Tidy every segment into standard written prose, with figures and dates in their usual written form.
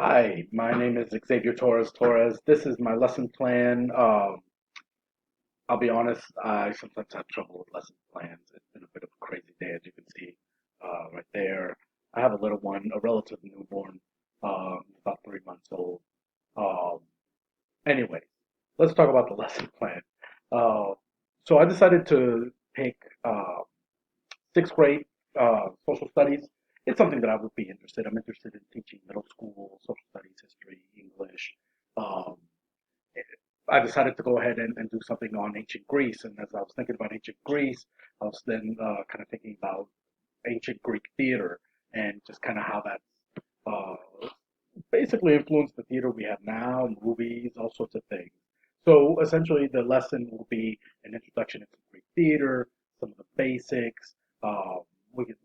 Hi, my name is Xavier Torres. This is my lesson plan. I'll be honest, I sometimes have trouble with lesson plans. It's been a bit of a crazy day, as you can see right there. I have a little one, a relative newborn, about 3 months old. Um, anyway, let's talk about the lesson plan. Uh, so I decided to take sixth grade social studies. It's something that I would be interested. I'm interested in teaching middle school social studies, history, English. Um, I decided to go ahead and do something on ancient Greece. And as I was thinking about ancient Greece, I was then kind of thinking about ancient Greek theater and just kind of how that basically influenced the theater we have now, movies, all sorts of things. So essentially, the lesson will be an introduction into Greek theater, some of the basics. We can,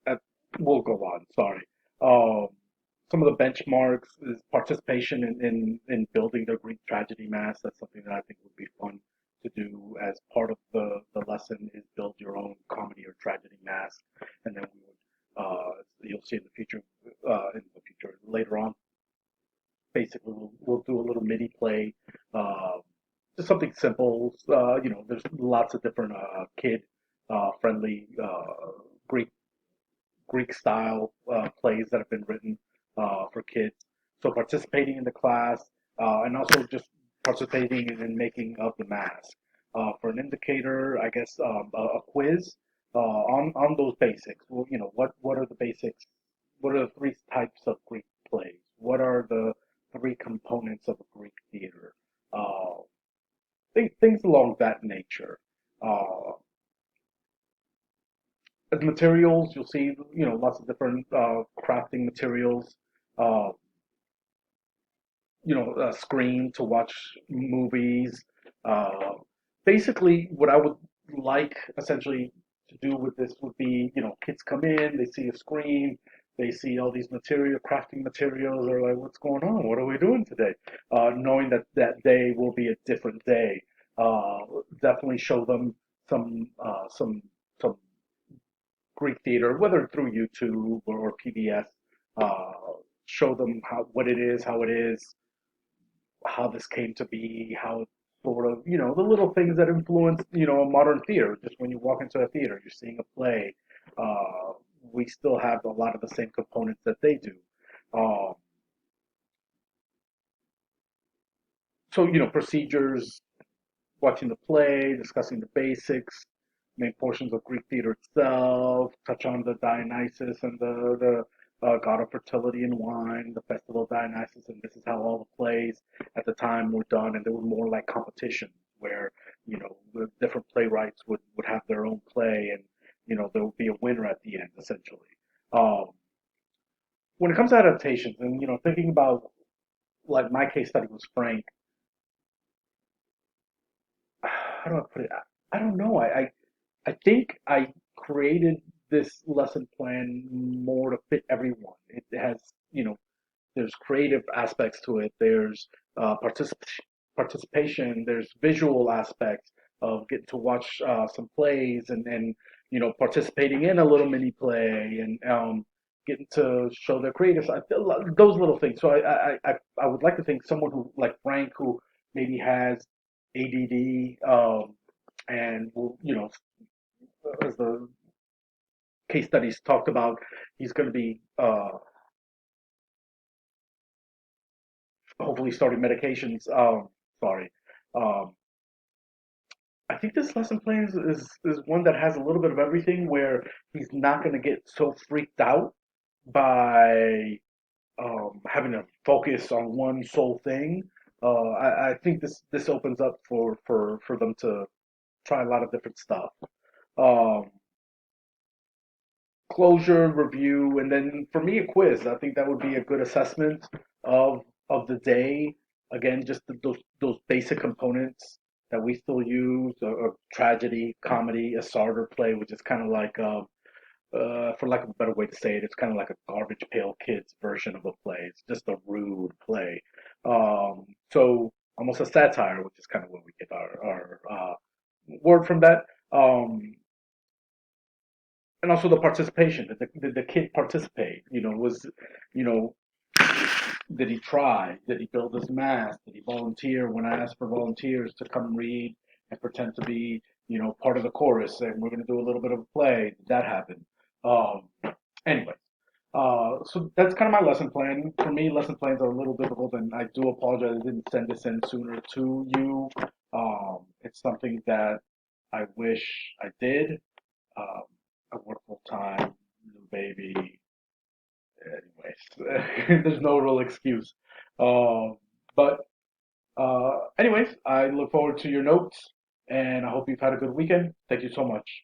uh, we'll go on. Sorry. Um, some of the benchmarks is participation in building the Greek tragedy mass. That's something that I think would be fun to do as part of the lesson is build your own comedy or tragedy mass, and then we would you'll see in the future later on. Basically, we'll do a little mini play, just something simple. There's lots of different kid friendly Greek Greek style plays that have been written for kids. So participating in the class and also just participating in making of the mask. For an indicator, I guess a quiz on those basics. Well, what are the basics? What are the three types of Greek plays? What are the three components of a Greek theater? Uh, things along that nature. Uh, as materials, you'll see, lots of different crafting materials. Uh, a screen to watch movies. Uh, basically, what I would like essentially to do with this would be, kids come in, they see a screen, they see all these crafting materials. They're like, "What's going on? What are we doing today?" Knowing that that day will be a different day. Uh, Definitely show them some Greek theater, whether through YouTube or PBS. Uh, Show them how it is, how this came to be, how it sort of, the little things that influence, a modern theater. Just when you walk into a theater, you're seeing a play. Uh, we still have a lot of the same components that they do. Um, so, procedures, watching the play, discussing the basics, main portions of Greek theater itself, touch on the Dionysus and the god of fertility and wine, the festival of Dionysus, and this is how all the plays at the time were done, and they were more like competitions where the different playwrights would have their own play, and there would be a winner at the end, essentially. Um, when it comes to adaptations, and thinking about like my case study was Frank. How do I put it? I don't know. I think I created this lesson plan more to fit everyone. It has, there's creative aspects to it. There's participation. There's visual aspects of getting to watch some plays and participating in a little mini play and getting to show their creative side. Those little things. So I would like to think someone who like Frank who maybe has ADD and will as the case studies talked about, he's going to be hopefully starting medications. Sorry. Um, I think this lesson plan is one that has a little bit of everything where he's not going to get so freaked out by having to focus on one sole thing. I think this opens up for them to try a lot of different stuff. Um, Closure, review, and then for me a quiz. I think that would be a good assessment of the day. Again, just those basic components that we still use: a tragedy, comedy, a Sartre play, which is kind of like, for lack of a better way to say it, it's kind of like a garbage pail kids version of a play. It's just a rude play. So almost a satire, which is kind of where we get our word from that. And also the participation. Did the kid participate? Was you know Did he try? Did he build his mask? Did he volunteer when I asked for volunteers to come read and pretend to be, part of the chorus and we're going to do a little bit of a play? Did that happen? Um, anyway, so that's kind of my lesson plan. For me, lesson plans are a little difficult, and I do apologize I didn't send this in sooner to you. It's something that I wish I did. Um, I work full time, new baby. Anyways, there's no real excuse. But anyways, I look forward to your notes, and I hope you've had a good weekend. Thank you so much.